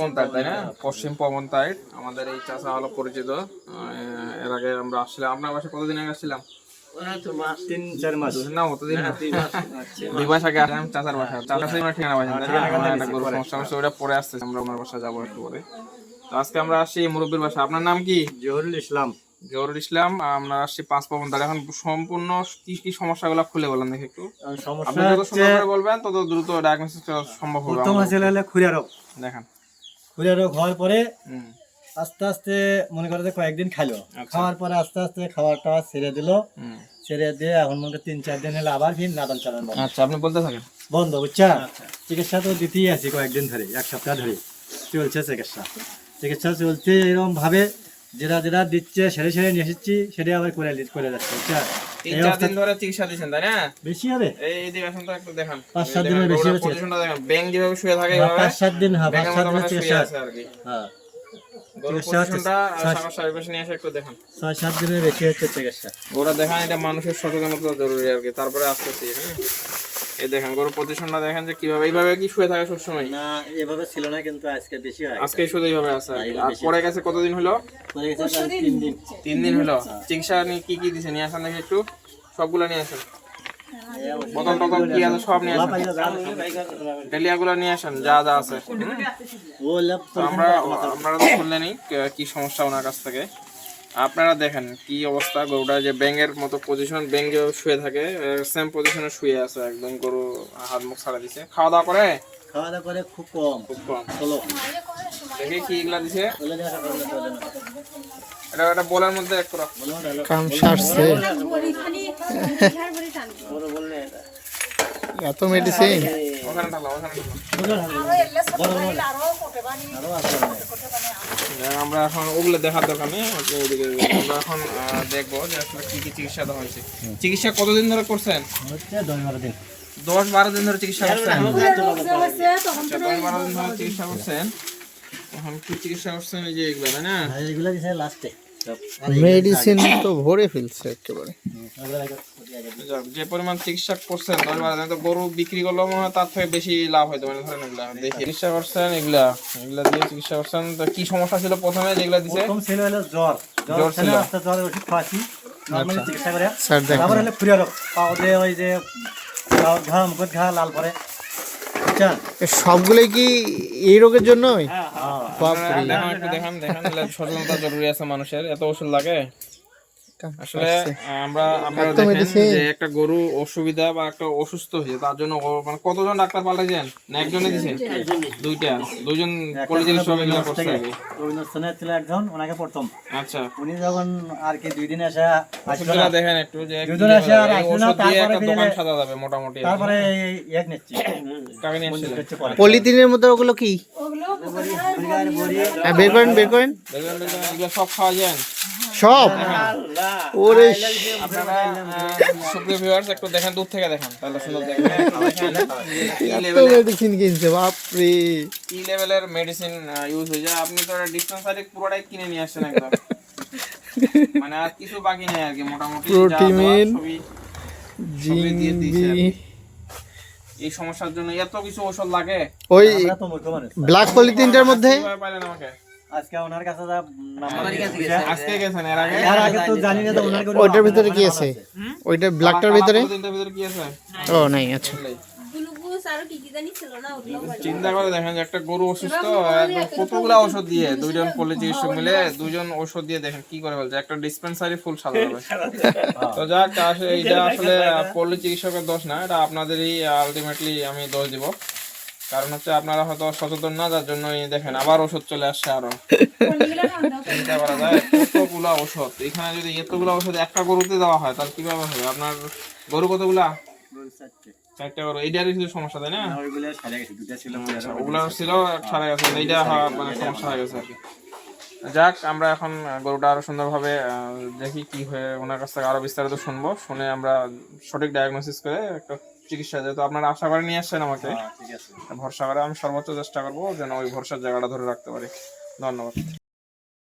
পবনতাই, তাই না? পশ্চিম পবনতাই আমাদের এই চাচা হলো পরিচিত। এর আগে আমরা আসছিলাম আপনার বাসায়, কতদিন আগে আসছিলাম? 3-4 মাস না, অতদিন না, 2 মাস আগে আসলাম চাচার বাসায়। চাচার সাথে আমরা ঠিকানা পাইছেন, তাই না? একটা গরু সমস্যা ওটা পরে আসছে, আমরা ওনার বাসায় যাবো একটু পরে। তো আজকে আমরা আসছি মুরব্বীর বাসা। আপনার নাম কি? জহুরুল ইসলাম। জহুরুল ইসলাম। আমরা আসছি 5 পবনতাই। এখন সম্পূর্ণ কি কি সমস্যাগুলো খুলে বলেন দেখি একটু। আপনি যত সুন্দর করে বলবেন তত দ্রুত ডায়াগনোসিস করা সম্ভব হবে। প্রথম হয়েছিল খুরা রোগ। দেখেন, খুরা রোগ হওয়ার পরে আস্তে আস্তে মনে করে যে কয়েকদিন খাইলো, খাওয়ার পরে আস্তে আস্তে খাবারটা ছেড়ে দিল, ছেড়ে দিয়ে এখন মনে 3-4 দিন হলে আবার ফির নাদান চালান। আচ্ছা, আপনি বলতে থাকেন। বন্ধ, বুঝছা? চিকিৎসা তো দিতেই আছি কয়েকদিন ধরে, 1 সপ্তাহ ধরে চলছে চিকিৎসা চলছে এরকম ভাবে। যেটা যেটা দিচ্ছে সেরে সেরে নিয়ে এসেছি, সেটা আবার করে যাচ্ছে, বুঝছা? 3-4 দিন ধরে চিকিৎসা দিচ্ছেন, তাই না? বেশি হবে, এই দিকে আসুন তো একটু দেখান। 5-7 দিনের বেশি হবে। পজিশনটা দেখেন, ব্যাং যেভাবে শুয়ে থাকে এইভাবে 5-7 দিন, হ্যাঁ 5-7 দিনের চিকিৎসা আছে আর কি। হ্যাঁ, পজিশনটা সামনে নিয়ে এসে একটু দেখান। 6-7 দিনের বেশি হচ্ছে চিকিৎসা। ওরা দেখান, এটা মানুষের সচেতনতা জরুরি আর কি। তারপরে আসতেছি, হ্যাঁ। এই দেখেন গরুর পজিশনটা দেখেন যে কিভাবে, এইভাবে কি শুয়ে থাকে সবসময়? না, এভাবে ছিল না, কিন্তু আজকে বেশি হয়। আজকে শুধু এইভাবে আছে আর কি। আর পরে গেছে কতদিন হলো? পরে গেছে 3 দিন। 3 দিন হলো। চিকিৎসা কি কি দিছে নিয়ে আসেন দেখি একটু, সবগুলো নিয়ে আসেন। বোতল টতল কি আছে সব নিয়ে আসেন, ডেলিয়াগুলো নিয়ে আসেন, যা যা আছে। তো আমরা তো শুনলেনই কি সমস্যা ওনার কাছ থেকে। আপনারা দেখেন কি অবস্থা গরুটা, যে ব্যাঙের মতো পজিশন, ব্যাঙ যেভাবে শুয়ে থাকে সেম পজিশনে শুয়ে আছে একদম। গরু হাত মুখ ছাড়া দিছে। খাওয়া দাওয়া করে? খাওয়া দাওয়া করে খুব কম। চলো দেখি কি এগুলা দিছে। এটা একটা বোলের মধ্যে এক করে কাম সারছে, এত মেডিসিন ওখানে ঢালো, ওখানে ঢালো। আমরা এখন ওগুলো দেখার দরকার নেই, আমরা এখন দেখবো যে আসলে কি কি চিকিৎসা দেওয়া হয়েছে। চিকিৎসা কতদিন ধরে করছেন? 10-12 দিন। 10-12 দিন ধরে চিকিৎসা করছেন? 10-12 দিন ধরে চিকিৎসা করছেন। এখন কি চিকিৎসা করছেন? এই যে এগুলো, তাই না? এগুলো দিছে লাস্টে। মেডিসিন তো ভরে ফেলছে একেবারে। যে পরিমাণ চিকিৎসা করছেন 10-12 দিন, তো গরু বিক্রি করলেও মনে হয় তার থেকে বেশি লাভ হইতো। মানে ধরেন এগুলা দেখি চিকিৎসা করছেন, এগুলা দিয়ে চিকিৎসা করছেন। তো কি সমস্যা ছিল প্রথমে যেগুলা দিছে? প্রথম ছিল হলো জ্বর ছিল, আস্তে জ্বরের ওষুধ খাওয়াছি নরমালি চিকিৎসা করে। স্যার দেখেন, তারপর হলো খুরা রোগ, পাউডে ওই যে ঘা মুখ ঘা লাল পরে, বুঝছেন? সবগুলোই কি এই রোগের জন্যই? দেখেন সচেতনতা জরুরি আছে মানুষের। এত ওষুধ লাগে আসলে। আপনারা দেখেন যে একটা গরু অসুবিধা বা একটা অসুস্থ হয়েছে, তার জন্য মানে কতজন ডাক্তার পাল্টাইছেন? না একজনে দিয়েছেন? দুইজন পলিটিক্যাল সব এগুলো করছে আর কি। রবীন্দ্রনাথ ছিল একজন, ওনাকে প্রথম। আচ্ছা, উনি যখন আর কি 2 দিন আসা ওষুধগুলো দেখেন একটু, যে দুজন আসে আর আসলো না, একটা দোকান সাজা যাবে মোটামুটি। তারপরে এক নিচ্ছি কাকে নিয়ে আসছিলেন? পলিথিনের মধ্যে ওগুলো কি? বের করেন এগুলো সব খাওয়া যায় সব। ওরে আপনারা সুপ্রিয় ভিউয়ার্স একটু দেখেন, দূর থেকে দেখেন তাহলে সুন্দর দেখবেন। মেডিসিন কিনছে, বাপরে কি লেভেলের মেডিসিন ইউজ হয়ে যায়। আপনি তো ডিসপেন্সারি পুরোটাই কিনে নিয়ে আসছেন একদম, মানে আর কিছু বাকি নেই আর কি। মোটামুটি প্রোটিন, জিঙ্ক, এই সমস্যার জন্য এত কিছু ওষুধ লাগে। ওই ব্ল্যাক পলিথিনটার মধ্যে পাইলেন আমাকে আজকে ওনার কাছে আজকে গেছেন? এর আগে তো জানি না, তো ওনার ওইটার ভিতরে কি আছে? ওইটা ব্ল্যাকটার ভিতরে? কি আছে? ও নাই, আচ্ছা। চিন্তা করে দেখেন যে একটা গরু অসুস্থ, কতগুলা ওষুধ দিয়ে, 2জন পল্লী চিকিৎসক মিলে 2জন ওষুধ দিয়ে দেখেন কি করে ফেলছে। একটা ডিসপেন্সারি ফুল সাজা যাবে। তো যাক, এইটা আসলে পল্লী চিকিৎসকের দোষ না, এটা আপনাদেরই আলটিমেটলি আমি দোষ দিব। কারণ হচ্ছে আপনারা হয়তো সচেতন না, যার জন্য দেখেন আবার ওষুধ চলে আসছে আরো। চিন্তা করা যায় কতগুলা ওষুধ এখানে, যদি এতগুলা ওষুধ একটা গরুতে দেওয়া হয় তাহলে কিভাবে হবে? আপনার গরু কতগুলা? 4টা গরু। এইটারই শুধু সমস্যা, তাই না? ওগুলা ছিল সারা গেছে, এইটা মানে সমস্যা হয়ে গেছে আর কি। যাক, আমরা এখন গরুটা আরো সুন্দরভাবে দেখি কি হয়ে, ওনার কাছ থেকে আরো বিস্তারিত শুনবো, শুনে আমরা সঠিক ডায়াগনোসিস করে একটা চিকিৎসা, যেহেতু আপনারা আশা করে নিয়ে আসছেন আমাকে, ভরসা করে আমি সর্বোচ্চ চেষ্টা করবো যেন ওই ভরসার জায়গাটা ধরে রাখতে পারি। ধন্যবাদ।